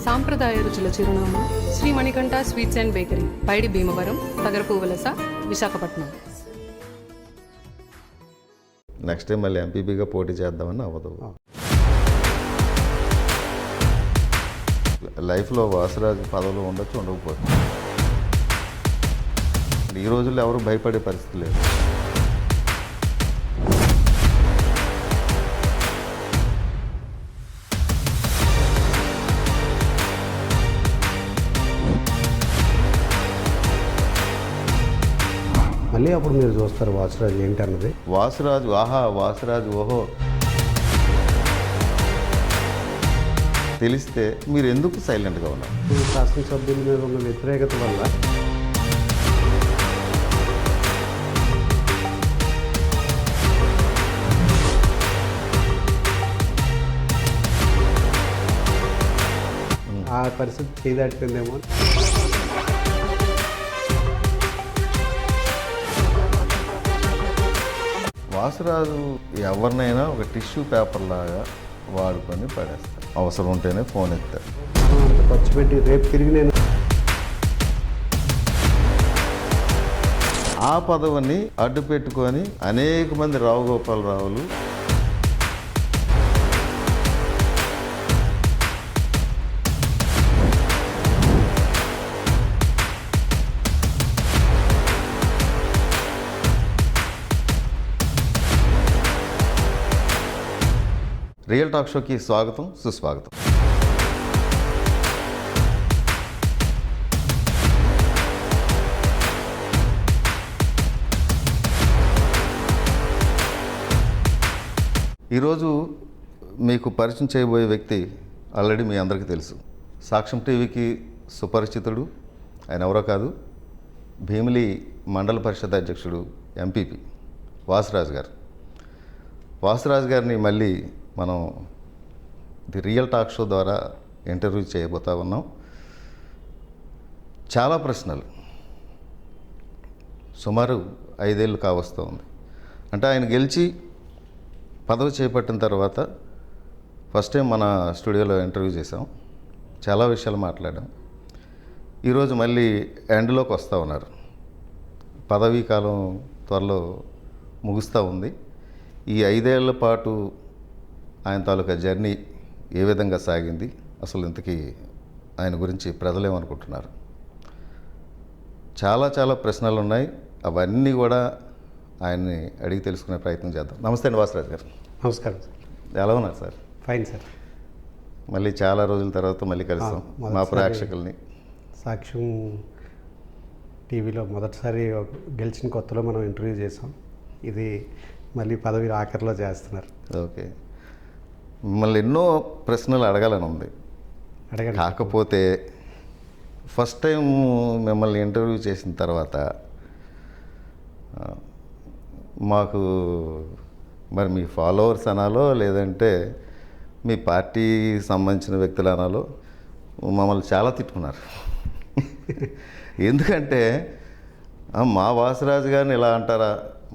సాంప్రదాయ రుచుల చిరునామా Shri Manikanta sweets and bakery, Paidi Bhimavaram, Tagarapu Valasa, Visakhapatnam. Next time మళ్ళీ ఎంపీపీగా పోటీ చేద్దామని అవ్వదు. లైఫ్లో వాసరాజు పదవులు ఉండొచ్చు, ఉండకపోవచ్చు. ఈ రోజుల్లో ఎవరు భయపడే పరిస్థితి లేదు. మళ్ళీ అప్పుడు మీరు చూస్తారు వాసరాజు ఏంటన్నది. వాసరాజు ఆహా, వాసరాజు ఓహో తెలిస్తే మీరు ఎందుకు సైలెంట్గా ఉన్నారు? శాసనసభ్యుల మీద ఉన్న వ్యతిరేకత వల్ల ఆ పరిస్థితి చేయదాటిపోయిందేమో. వాసరాజు ఎవరినైనా ఒక టిష్యూ పేపర్ లాగా వాడుకొని పడేస్తారు. అవసరం ఉంటేనే ఫోన్ ఎత్తారు. అంత ఖర్చు పెట్టి రేపు తిరిగి నేను ఆ పదవిని అడ్డు పెట్టుకొని అనేక మంది రావు గోపాలరావులు రియల్ టాక్ షోకి స్వాగతం, సుస్వాగతం. ఈరోజు మీకు పరిచయం చేయబోయే వ్యక్తి ఆల్రెడీ మీ అందరికీ తెలుసు. సాక్ష్యం టీవీకి సుపరిచితుడు. ఆయన ఎవరో కాదు, భీమిలి మండల పరిషత్ అధ్యక్షుడు, ఎంపీపీ వాసరాజు గారు. వాసరాజు గారిని మళ్ళీ మనం ది రియల్ టాక్ షో ద్వారా ఇంటర్వ్యూ చేయబోతా ఉన్నాం. చాలా ప్రశ్నలు, సుమారు 5 ఏళ్ళు కావస్తూ ఉంది. అంటే ఆయన గెలిచి పదవి చేపట్టిన తర్వాత ఫస్ట్ టైం మన స్టూడియోలో ఇంటర్వ్యూ చేసాం. చాలా విషయాలు మాట్లాడాం. ఈరోజు మళ్ళీ ఎండ్లోకి వస్తూ ఉన్నారు. పదవీ కాలం త్వరలో ముగుస్తూ ఉంది. ఈ 5 ఏళ్ల పాటు ఆయన తాలూకా జర్నీ ఏ విధంగా సాగింది, అసలు ఇంతకీ ఆయన గురించి ప్రజలు ఏమనుకుంటున్నారు? చాలా చాలా ప్రశ్నలు ఉన్నాయి. అవన్నీ కూడా ఆయన్ని అడిగి తెలుసుకునే ప్రయత్నం చేద్దాం. నమస్తే అండి వాసరాజు గారు. నమస్కారం సార్. ఎలా ఉన్నారు సార్? Fine sir. మళ్ళీ చాలా రోజుల తర్వాత మళ్ళీ కలుస్తాం మా ప్రేక్షకుల్ని. సాక్ష్యం టీవీలో మొదటిసారి గెలిచిన కొత్తలో మనం ఇంటర్వ్యూ చేసాం. ఇది మళ్ళీ పదవి ఆఖరిలో చేస్తున్నారు. ఓకే, మిమ్మల్ని ఎన్నో ప్రశ్నలు అడగాలని ఉంది. అడగండి. కాకపోతే ఫస్ట్ టైం మిమ్మల్ని ఇంటర్వ్యూ చేసిన తర్వాత మాకు మరి మీ ఫాలోవర్స్ అనాలో లేదంటే మీ పార్టీ సంబంధించిన వ్యక్తులు అనాలో మమ్మల్ని చాలా తిట్టుకున్నారు. ఎందుకంటే మా వాసరాజు గారిని ఇలా అంటారా,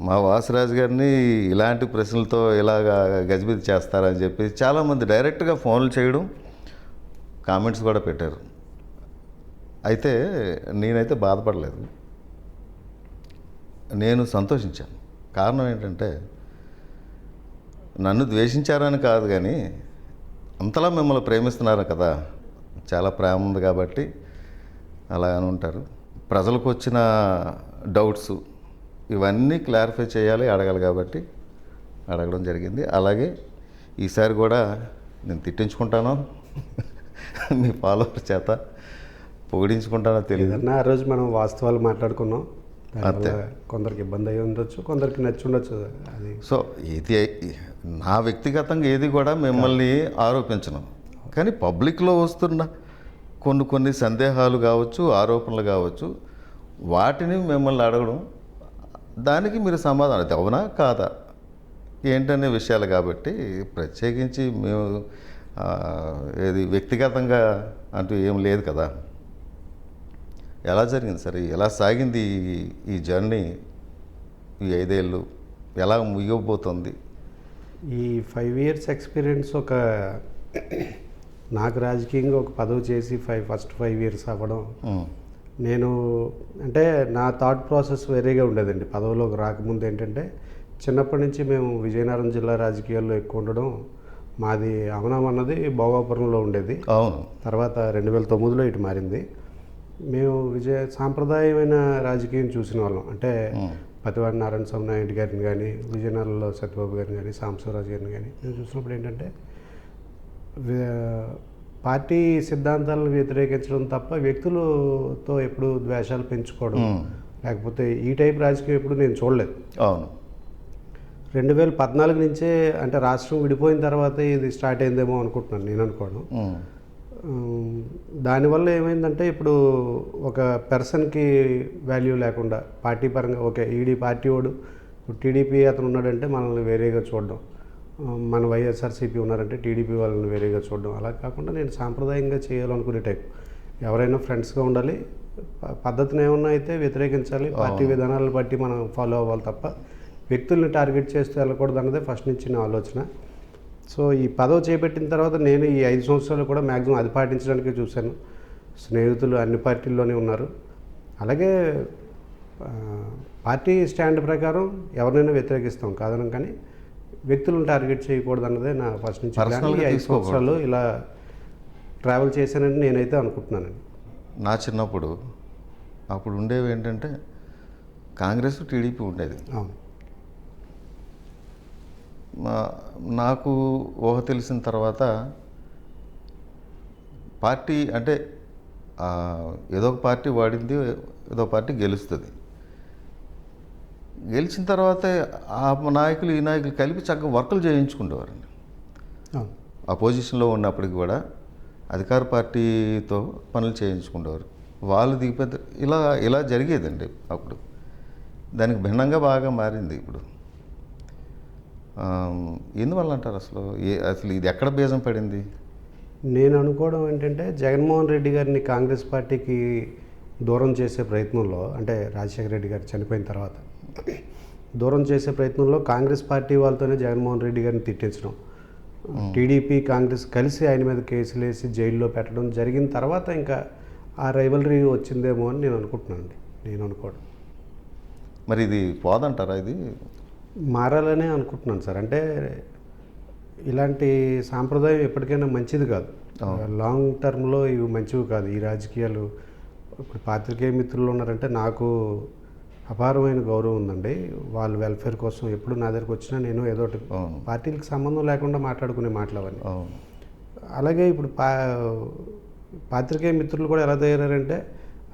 మా వాసరాజు గారిని ఇలాంటి ప్రశ్నలతో ఇలాగా గజిబిజి చేస్తారని చెప్పి చాలామంది డైరెక్ట్గా ఫోన్లు చేయడం, కామెంట్స్ కూడా పెట్టారు. అయితే నేనైతే బాధపడలేదు, నేను సంతోషించాను. కారణం ఏంటంటే నన్ను ద్వేషించారని కాదు, కానీ అంతలా మిమ్మల్ని ప్రేమిస్తున్నారు కదా, చాలా ప్రేమ ఉంది కాబట్టి అలా అని ఉంటారు. ప్రజలకు వచ్చిన డౌట్స్ ఇవన్నీ క్లారిఫై చేయాలి, అడగాలి కాబట్టి అడగడం జరిగింది. అలాగే ఈసారి కూడా నేను తిట్టించుకుంటాను, మీ ఫాలోవర్ చేత పొగిడించుకుంటానో తెలియదు. ఆ రోజు మనం వాస్తవాలు మాట్లాడుకున్నాం. అంతే, కొందరికి ఇబ్బంది అయ్యి ఉండొచ్చు, కొందరికి నచ్చి ఉండొచ్చు. అది సో ఇది నా వ్యక్తిగతంగా ఏది కూడా మిమ్మల్ని ఆరోపించను, కానీ పబ్లిక్లో వస్తున్న కొన్ని సందేహాలు కావచ్చు, ఆరోపణలు కావచ్చు, వాటిని మిమ్మల్ని అడగడం, దానికి మీరు సమాధానం అది అవునా కాదా ఏంటనే విషయాలు కాబట్టి ప్రత్యేకించి మేము ఏది వ్యక్తిగతంగా అంటూ ఏం లేదు కదా. ఎలా జరిగింది సరే, ఎలా సాగింది ఈ జర్నీ, ఈ 5 ఏళ్ళు ఎలా ముగిపోతుంది? ఈ 5 years ఎక్స్పీరియన్స్ ఒక నాకు రాజకీయంగా ఒక పదవి చేసి ఫస్ట్ 5 ఇయర్స్ అవ్వడం, నేను అంటే నా థాట్ ప్రాసెస్ వేరేగా ఉండేదండి. పదవిలోకి రాకముందు ఏంటంటే చిన్నప్పటి నుంచి మేము విజయనగరం జిల్లా రాజకీయాల్లో ఎక్కువ ఉండడం, మాది అమనం అన్నది భోగాపురంలో ఉండేది. అవును. తర్వాత 2009లో ఇటు మారింది. మేము సాంప్రదాయమైన రాజకీయం చూసిన వాళ్ళం. అంటే పతివాడి నారాయణ స్వామి నాయుడు గారిని కానీ, విజయనగరంలో సత్యబాబు గారిని కానీ, సాంబశివరాజు గారిని కానీ మేము చూసినప్పుడు ఏంటంటే పార్టీ సిద్ధాంతాలను వ్యతిరేకించడం తప్ప వ్యక్తులతో ఎప్పుడు ద్వేషాలు పెంచుకోవడం, లేకపోతే ఈ టైప్ రాజకీయం ఎప్పుడు నేను చూడలేదు. అవును. 2014 నుంచే అంటే రాష్ట్రం విడిపోయిన తర్వాతే ఇది స్టార్ట్ అయిందేమో అనుకుంటున్నాను నేను అనుకోవడం. దానివల్ల ఏమైందంటే ఇప్పుడు ఒక పర్సన్కి వాల్యూ లేకుండా పార్టీ పరంగా ఓకే ఈడీ పార్టీ వాడు టీడీపీ అతను ఉన్నాడంటే మనల్ని వేరేగా చూడడం, మన వైఎస్ఆర్సీపీ ఉన్నారంటే టీడీపీ వాళ్ళని వేరేగా చూడడం, అలా కాకుండా నేను సాంప్రదాయంగా చేయాలనుకునే టైప్. ఎవరైనా ఫ్రెండ్స్గా ఉండాలి, పద్ధతిని ఏమన్నా అయితే వ్యతిరేకించాలి, పార్టీ విధానాలను బట్టి మనం ఫాలో అవ్వాలి తప్ప వ్యక్తుల్ని టార్గెట్ చేస్తూ వెళ్ళకూడదు అన్నదే ఫస్ట్ నుంచి నా ఆలోచన. సో ఈ పదవి చేపట్టిన తర్వాత నేను ఈ 5 సంవత్సరాలు కూడా మ్యాక్సిమం అది పాటించడానికే చూశాను. స్నేహితులు అన్ని పార్టీల్లోనే ఉన్నారు. అలాగే పార్టీ స్టాండ్ ప్రకారం ఎవరినైనా వ్యతిరేకిస్తాం కాదనం, కానీ వ్యక్తులను టార్గెట్ చేయకూడదు అన్నదే నా ఫస్ట్ నుంచి ప్లాన్. ఈ 5 సంవత్సరాలు ఇలా ట్రావెల్ చేశానని నేనైతే అనుకుంటున్నానండి. నా చిన్నప్పుడు అప్పుడు ఉండేవి ఏంటంటే కాంగ్రెస్ టీడీపీ ఉండేది. అవును. నాకు ఊహ తెలిసిన తర్వాత పార్టీ అంటే ఏదో ఒక పార్టీ వాడింది, ఏదో ఒక పార్టీ గెలుస్తుంది. గెలిచిన తర్వాత ఆ నాయకులు ఈ నాయకులు కలిపి చక్కగా వర్కులు చేయించుకుంటేవారండి. అపోజిషన్లో ఉన్నప్పటికి కూడా అధికార పార్టీతో పనులు చేయించుకుంటేవారు. వాళ్ళు దిగిపోతే ఇలా జరిగేదండి అప్పుడు. దానికి భిన్నంగా బాగా మారింది ఇప్పుడు. ఎందువల్ల అంటారు అసలు ఇది ఎక్కడ బీజం పడింది? నేను అనుకోవడం ఏంటంటే జగన్మోహన్ రెడ్డి గారిని కాంగ్రెస్ పార్టీకి దూరం చేసే ప్రయత్నంలో, అంటే రాజశేఖర రెడ్డి గారు చనిపోయిన తర్వాత దూరం చేసే ప్రయత్నంలో కాంగ్రెస్ పార్టీ వాళ్ళతోనే జగన్మోహన్ రెడ్డి గారిని తిట్టించడం, టీడీపీ కాంగ్రెస్ కలిసి ఆయన మీద కేసులు వేసి జైల్లో పెట్టడం జరిగిన తర్వాత ఇంకా ఆ రైవలరీ వచ్చిందేమో అని నేను అనుకుంటున్నాను. నేను అనుకోవడం మరి ఇది పోదంటారా? ఇది మారాలనే అనుకుంటున్నాను సార్. అంటే ఇలాంటి సాంప్రదాయం ఎప్పటికైనా మంచిది కాదు. లాంగ్ టర్మ్లో ఇవి మంచివి కాదు ఈ రాజకీయాలు. ఇప్పుడు పాత్రికేయ మిత్రులు ఉన్నారంటే నాకు అపారమైన గౌరవం ఉందండి. వాళ్ళ వెల్ఫేర్ కోసం ఎప్పుడు నా దగ్గరికి వచ్చినా నేను ఏదో ఒకటి పార్టీలకు సంబంధం లేకుండా మాట్లాడుకునే మాటలు అవన్నీ. అలాగే ఇప్పుడు పాత్రికేయ మిత్రులు కూడా ఎలా తయారంటే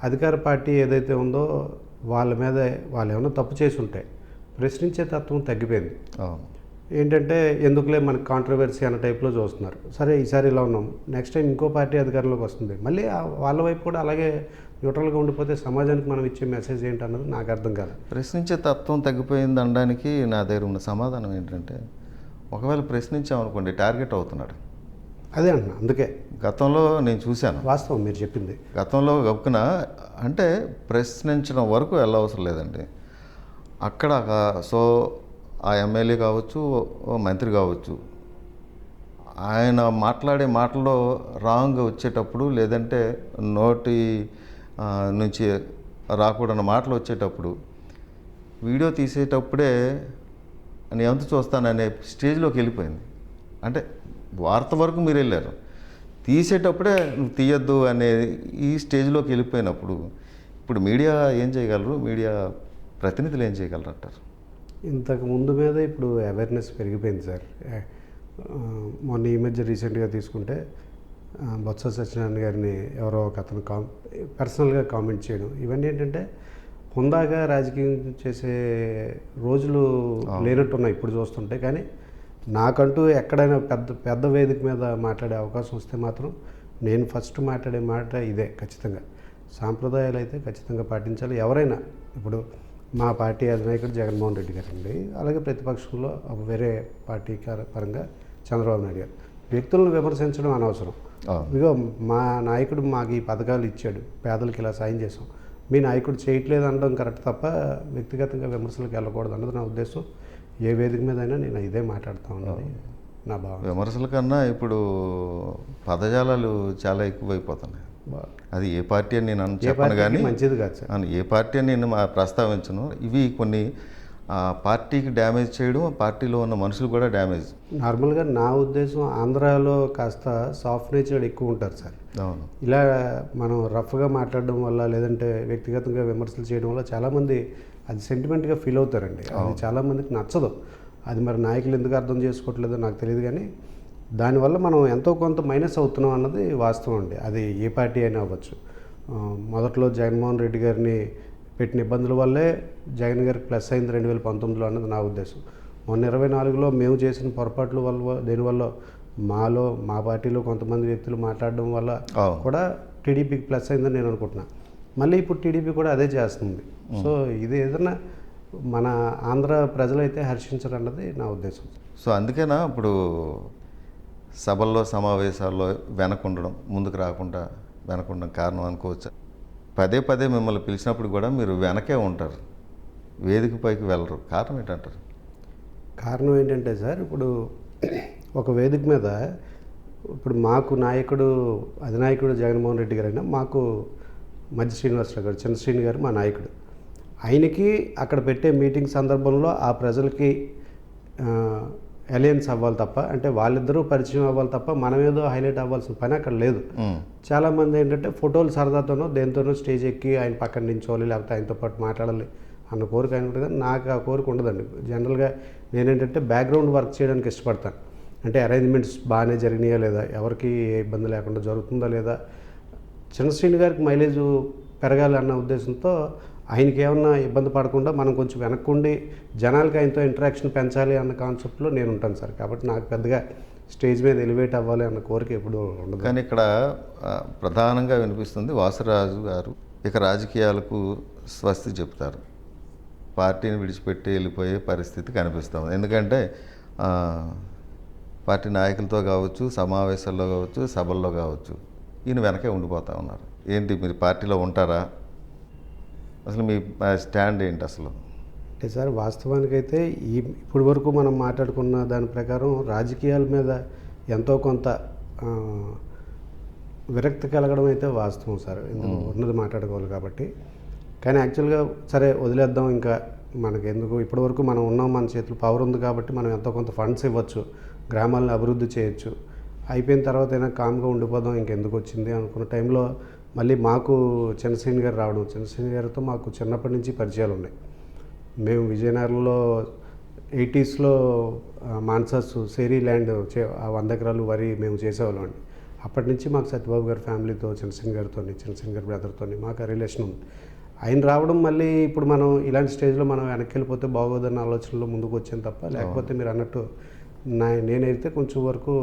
అధికార పార్టీ ఏదైతే ఉందో వాళ్ళ మీద వాళ్ళు ఏమైనా తప్పు చేసి ఉంటాయి ప్రశ్నించే తత్వం తగ్గిపోయింది. ఏంటంటే ఎందుకులే మనకు కాంట్రవర్సీ అన్న టైప్లో చూస్తున్నారు. సరే ఈసారి ఇలా ఉన్నాం, నెక్స్ట్ టైం ఇంకో పార్టీ అధికారంలోకి వస్తుంది, మళ్ళీ వాళ్ళ వైపు కూడా అలాగే న్యూట్రల్గా ఉండిపోతే సమాజానికి మనం ఇచ్చే మెసేజ్ ఏంటన్నది నాకు అర్థం కాదు. ప్రశ్నించే తత్వం తగ్గిపోయింది అనడానికి నా దగ్గర ఉన్న సమాధానం ఏంటంటే ఒకవేళ ప్రశ్నించామనుకోండి టార్గెట్ అవుతున్నాడు. అదే అంటున్నా. అందుకే గతంలో నేను చూశాను. వాస్తవం మీరు చెప్పింది. గతంలో గబుకున అంటే ప్రశ్నించడం వరకు వెళ్ళవసరం లేదండి. అక్కడ సో ఆ ఎమ్మెల్యే కావచ్చు, మంత్రి కావచ్చు, ఆయన మాట్లాడే మాటల్లో రాంగ్ వచ్చేటప్పుడు, లేదంటే నోటి నుంచి రాకూడని మాటలు వచ్చేటప్పుడు వీడియో తీసేటప్పుడే నేను ఎంత చూస్తాననే స్టేజ్లోకి వెళ్ళిపోయింది. అంటే వార్త వరకు మీరు వెళ్ళారు, తీసేటప్పుడే నువ్వు తీయద్దు అనే ఈ స్టేజ్లోకి వెళ్ళిపోయినప్పుడు ఇప్పుడు మీడియా ఏం చేయగలరు, మీడియా ప్రతినిధులు ఏం చేయగలరు అంటారు? ఇంతకు ముందు మీద ఇప్పుడు అవేర్నెస్ పెరిగిపోయింది సార్. మొన్న ఈ మధ్య రీసెంట్గా తీసుకుంటే బొత్స సత్యనారాయణ గారిని ఎవరో ఒక అతను పర్సనల్గా కామెంట్ చేయడం, ఇవన్నీ ఏంటంటే హుందాగా రాజకీయం చేసే రోజులు లేనట్టున్నాయి ఇప్పుడు చూస్తుంటే. కానీ నాకంటూ ఎక్కడైనా పెద్ద వేదిక మీద మాట్లాడే అవకాశం వస్తే మాత్రం నేను ఫస్ట్ మాట్లాడే మాట ఇదే. ఖచ్చితంగా సాంప్రదాయాలు అయితే ఖచ్చితంగా పాటించాలి. ఎవరైనా ఇప్పుడు మా పార్టీ అధినాయకుడు జగన్మోహన్ రెడ్డి గారు అండి, అలాగే ప్రతిపక్షంలో వేరే పార్టీ పరంగా చంద్రబాబు నాయుడు గారు. వ్యక్తులను విమర్శించడం అనవసరం. ఇదిగో మా నాయకుడు మాకు ఈ పథకాలు ఇచ్చాడు, పేదలకు ఇలా సాయం చేసాం, మీ నాయకుడు చేయట్లేదు అనడం కరెక్ట్ తప్ప వ్యక్తిగతంగా విమర్శలకు వెళ్ళకూడదు అన్నది నా ఉద్దేశం. ఏ వేదిక మీద అయినా నేను ఇదే మాట్లాడుతూ ఉన్నది. నా భావన. విమర్శల కన్నా ఇప్పుడు పదజాలాలు చాలా ఎక్కువైపోతున్నాయి. అది ఏ పార్టీ అని నేను ఏ చెప్పను పార్టీకి కానీ మంచిది కాదు సార్. ఏ పార్టీ అని నేను ప్రస్తావించను. ఇవి కొన్ని పార్టీకి డ్యామేజ్ చేయడం, పార్టీలో ఉన్న మనుషులు కూడా డ్యామేజ్. నార్మల్గా నా ఉద్దేశం ఆంధ్రాలో కాస్త సాఫ్ట్ నేచర్ ఎక్కువ ఉంటారు సార్. అవును. ఇలా మనం రఫ్గా మాట్లాడడం వల్ల లేదంటే వ్యక్తిగతంగా విమర్శలు చేయడం వల్ల చాలామంది అది సెంటిమెంట్గా ఫీల్ అవుతారండి. అది చాలామందికి నచ్చదు. అది మరి నాయకులు ఎందుకు అర్థం చేసుకోవట్లేదో నాకు తెలియదు, కానీ దానివల్ల మనం ఎంతో కొంత మైనస్ అవుతున్నాం అన్నది వాస్తవం అండి. అది ఏ పార్టీ అయినా అవ్వచ్చు. మొదట్లో జగన్మోహన్ రెడ్డి గారిని పెట్టిన ఇబ్బందుల వల్లే జగన్ గారికి ప్లస్ అయింది 2019లో అన్నది నా ఉద్దేశం. మొన్న 24లో మేము చేసిన పొరపాట్ల వల్ల దేనివల్ల మా పార్టీలో కొంతమంది వ్యక్తులు మాట్లాడడం వల్ల కూడా టీడీపీకి ప్లస్ అయిందని నేను అనుకుంటున్నాను. మళ్ళీ ఇప్పుడు టీడీపీ కూడా అదే చేస్తుంది. సో ఇది ఏదైనా మన ఆంధ్ర ప్రజలైతే హర్షించాలన్నది నా ఉద్దేశం. సో అందుకేనా ఇప్పుడు సభల్లో సమావేశాల్లో వెనకుండడం, ముందుకు రాకుండా వెనకుండడం కారణం అనుకోవచ్చు. పదే పదే మిమ్మల్ని పిలిచినప్పుడు కూడా మీరు వెనకే ఉంటారు, వేదిక పైకి వెళ్ళరు. కారణం ఏంటంటారు? కారణం ఏంటంటే సార్, ఇప్పుడు ఒక వేదిక మీద ఇప్పుడు మాకు నాయకుడు అధినాయకుడు జగన్మోహన్ రెడ్డి గారైనా మాకు మధ్య శ్రీనివాసరావు గారు, చిన్న శ్రీని గారు మా నాయకుడు. ఆయనకి అక్కడ పెట్టే మీటింగ్ సందర్భంలో ఆ ప్రజలకి అలయన్స్ అవ్వాలి తప్ప, అంటే వాళ్ళిద్దరూ పరిచయం అవ్వాలి తప్ప మనం ఏదో హైలైట్ అవ్వాల్సిన పని అక్కడ లేదు. చాలామంది ఏంటంటే ఫోటోలు సరదాతోనో దేనితోనో స్టేజ్ ఎక్కి ఆయన పక్కన నించోవాలి, లేకపోతే ఆయనతో పాటు మాట్లాడాలి అన్న కోరిక ఆయన ఉంటుంది. కానీ నాకు ఆ కోరిక ఉండదండి. జనరల్గా నేనేంటంటే బ్యాక్గ్రౌండ్ వర్క్ చేయడానికి ఇష్టపడతాను. అంటే అరేంజ్మెంట్స్ బాగానే జరిగినాయా లేదా, ఎవరికి ఏ ఇబ్బంది లేకుండా జరుగుతుందా లేదా, చిన్న శ్రీని గారికి మైలేజ్ పెరగాలి అన్న ఉద్దేశంతో ఆయనకి ఏమన్నా ఇబ్బంది పడకుండా మనం కొంచెం వెనక్కుండి జనాలకి ఆయనతో ఇంటరాక్షన్ పెంచాలి అన్న కాన్సెప్ట్లో నేను ఉంటాను సార్. కాబట్టి నాకు పెద్దగా స్టేజ్ మీద ఎలివేట్ అవ్వాలి అన్న కోరిక ఎప్పుడు ఉండదు. కానీ ఇక్కడ ప్రధానంగా వినిపిస్తుంది వాసరాజు గారు ఇక రాజకీయాలకు స్వస్తి చెప్తారు, పార్టీని విడిచిపెట్టి వెళ్ళిపోయే పరిస్థితి కనిపిస్తుంది. ఎందుకంటే పార్టీ నాయకులతో కావచ్చు, సమావేశాల్లో కావచ్చు, సభల్లో కావచ్చు, ఈయన వెనకే ఉండిపోతూ ఉన్నారు. ఏంటి మీరు పార్టీలో ఉంటారా? అసలు మీ స్టాండ్ ఏంటి అసలు? అంటే సార్, వాస్తవానికైతే ఇప్పటి వరకు మనం మాట్లాడుకున్న దాని ప్రకారం రాజకీయాల మీద ఎంతో కొంత విరక్తి కలగడం అయితే వాస్తవం సార్. ఎందుకు ఉన్నది మాట్లాడుకోవాలి కాబట్టి. కానీ యాక్చువల్గా సరే వదిలేద్దాం, ఇంకా మనకెందుకు, ఇప్పటివరకు మనం ఉన్నాం, మన చేతులు పవర్ ఉంది కాబట్టి మనం ఎంతో కొంత ఫండ్స్ ఇవ్వచ్చు, గ్రామాలను అభివృద్ధి చేయొచ్చు, అయిపోయిన తర్వాత అయినా కామ్గా ఉండిపోదాం, ఇంకెందుకు వచ్చింది అనుకున్న టైంలో మళ్ళీ మాకు చంద్రసేని గారు రావడం. చంద్రసేని గారితో మాకు చిన్నప్పటి నుంచి పరిచయాలు ఉన్నాయి. మేము విజయనగరంలో 80sలో మాన్సాస్ సేరీ ల్యాండ్ 100 ఎకరాలు వరి మేము చేసేవాళ్ళం అండి. అప్పటి నుంచి మాకు సత్యబాబు గారి ఫ్యామిలీతో, చంద్రసేని గారి బ్రదర్తో మాకు ఆ రిలేషన్ ఉంది. ఆయన రావడం మళ్ళీ ఇప్పుడు మనం ఇలాంటి స్టేజ్లో మనం వెనక్కి వెళ్ళిపోతే బాగోదన్న ఆలోచనలో ముందుకు వచ్చాను తప్ప, లేకపోతే మీరు అన్నట్టు నేనైతే కొంచెం వరకు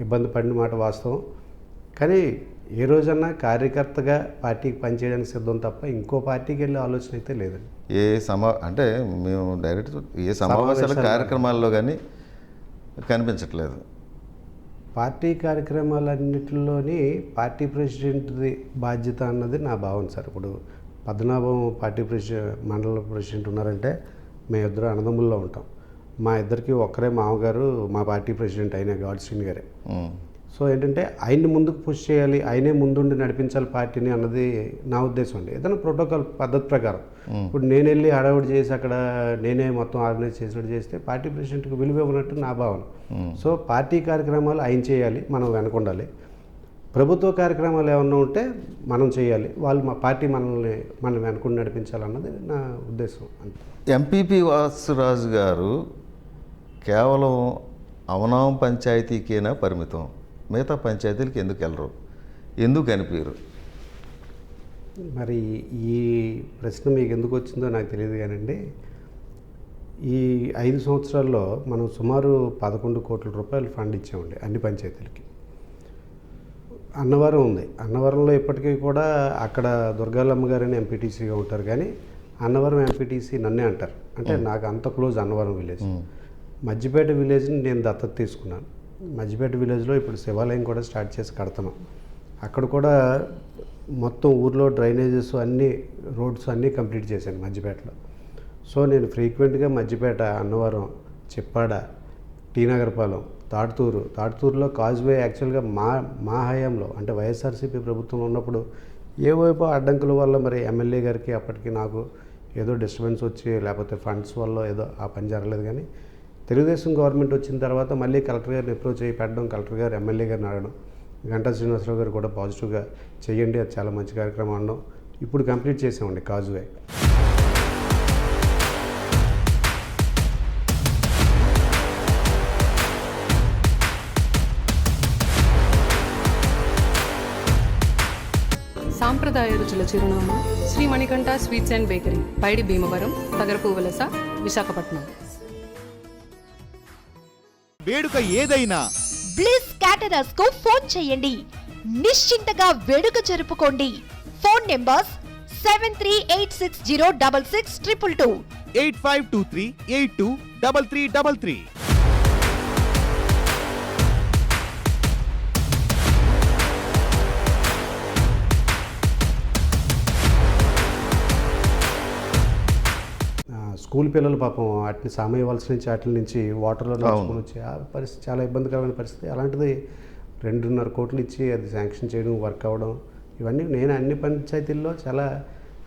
ఇబ్బంది పడిన మాట వాస్తవం. కానీ ఏ రోజన్నా కార్యకర్తగా పార్టీకి పనిచేయడానికి సిద్ధం తప్ప ఇంకో పార్టీకి వెళ్ళే ఆలోచన అయితే లేదండి. అంటే మేము డైరెక్ట్ ఏ సమావేశాల కార్యక్రమాల్లో కానీ కనిపించట్లేదు. పార్టీ కార్యక్రమాలన్నింటిలోని పార్టీ ప్రెసిడెంట్ది బాధ్యత అన్నది నా భావన సార్. ఇప్పుడు పద్మనాభం పార్టీ మండల ప్రెసిడెంట్ ఉన్నారంటే మేమిద్దరు అన్నదమ్ముల్లో ఉంటాం. మా ఇద్దరికి ఒక్కరే మామగారు మా పార్టీ ప్రెసిడెంట్ అయిన గాడ్శ్రీని గారే. సో ఏంటంటే ఆయన్ని ముందుకు పుష్ చేయాలి, ఆయనే ముందుండి నడిపించాలి పార్టీని అన్నది నా ఉద్దేశం అండి. ఏదైనా ప్రోటోకాల్ పద్ధతి ప్రకారం ఇప్పుడు నేను వెళ్ళి హడావుడి చేసి అక్కడ నేనే మొత్తం ఆర్గనైజ్ చేసినట్టు చేస్తే పార్టీ ప్రెసిడెంట్కి విలువ ఇవ్వనట్టు నా భావన. సో పార్టీ కార్యక్రమాలు ఆయన చేయాలి, మనం వెనకుండాలి. ప్రభుత్వ కార్యక్రమాలు ఏమన్నా ఉంటే మనం చేయాలి, వాళ్ళు మా పార్టీ మనం వెనకుండా నడిపించాలన్నది నా ఉద్దేశం. ఎంపీపీ వాసరాజు గారు కేవలం అవనాం పంచాయతీకేనా పరిమితం, మిగతా పంచాయతీలకు ఎందుకు వెళ్ళరు, ఎందుకు కనిపించరు? మరి ఈ ప్రశ్న మీకు ఎందుకు వచ్చిందో నాకు తెలియదు కానండి, ఈ 5 సంవత్సరాల్లో మనం సుమారు 11 కోట్ల రూపాయలు ఫండ్ ఇచ్చామండి అన్ని పంచాయతీలకి. అన్నవరం ఉంది, అన్నవరంలో ఇప్పటికీ కూడా అక్కడ దుర్గాలమ్మ గారని ఎంపీటీసీగా ఉంటారు, కానీ అన్నవరం ఎంపీటీసీ నన్నే అంటారు. అంటే నాకు అంత క్లోజ్ అన్నవరం విలేజ్. మధ్యపేట విలేజ్ని నేను దత్తత తీసుకున్నాను. మధ్యపేట విలేజ్లో ఇప్పుడు శివాలయం కూడా స్టార్ట్ చేసి కడుతున్నాం. అక్కడ కూడా మొత్తం ఊర్లో డ్రైనేజెస్ అన్నీ, రోడ్స్ అన్నీ కంప్లీట్ చేశాను మధ్యపేటలో. సో నేను ఫ్రీక్వెంట్గా మధ్యపేట, అన్నవరం, చిప్పాడ, టీ నగరపాలెం, తాడుతూరులో కాజ్వే యాక్చువల్గా మా హయాంలో అంటే వైఎస్ఆర్సీపీ ప్రభుత్వంలో ఉన్నప్పుడు ఏవైపు అడ్డంకుల వల్ల మరి ఎమ్మెల్యే గారికి అప్పటికి నాకు ఏదో డిస్టర్బెన్స్ వచ్చి లేకపోతే ఫండ్స్ వల్ల ఏదో ఆ పని జరగలేదు. కానీ తెలుగుదేశం గవర్నమెంట్ వచ్చిన తర్వాత మళ్ళీ కలెక్టర్ గారిని అప్రోచ్ అయ్యి పెట్టడం, కలెక్టర్ గారు ఎమ్మెల్యే గారిని అడగడం, గంటా శ్రీనివాసరావు గారు కూడా పాజిటివ్గా చేయండి, అది చాలా మంచి కార్యక్రమం అనడం, ఇప్పుడు కంప్లీట్ చేసామండి కాజ్వే. సాంప్రదాయ రుచుల చిరునామా Shri Manikanta sweets and bakery, Paidi Bhimavaram, Tagarapu Valasa, Visakhapatnam. వేడుక ఏదైనా బ్లిస్ క్యాటరర్స్ కు ఫోన్ చేయండి, నిశ్చింతగా వేడుక జరుపుకోండి. Phone numbers 7386066222 8523 823333. స్కూల్ పిల్లలు పాపం వాటిని సామయ్య వలస నుంచి వాటి నుంచి వాటర్లో నడుచుకొని వచ్చి ఆ పరిస్థితి చాలా ఇబ్బందికరమైన పరిస్థితి. అలాంటిది 2.5 కోట్లు ఇచ్చి అది శాంక్షన్ చేయడం, వర్క్ అవ్వడం, ఇవన్నీ నేను అన్ని పంచాయతీల్లో చాలా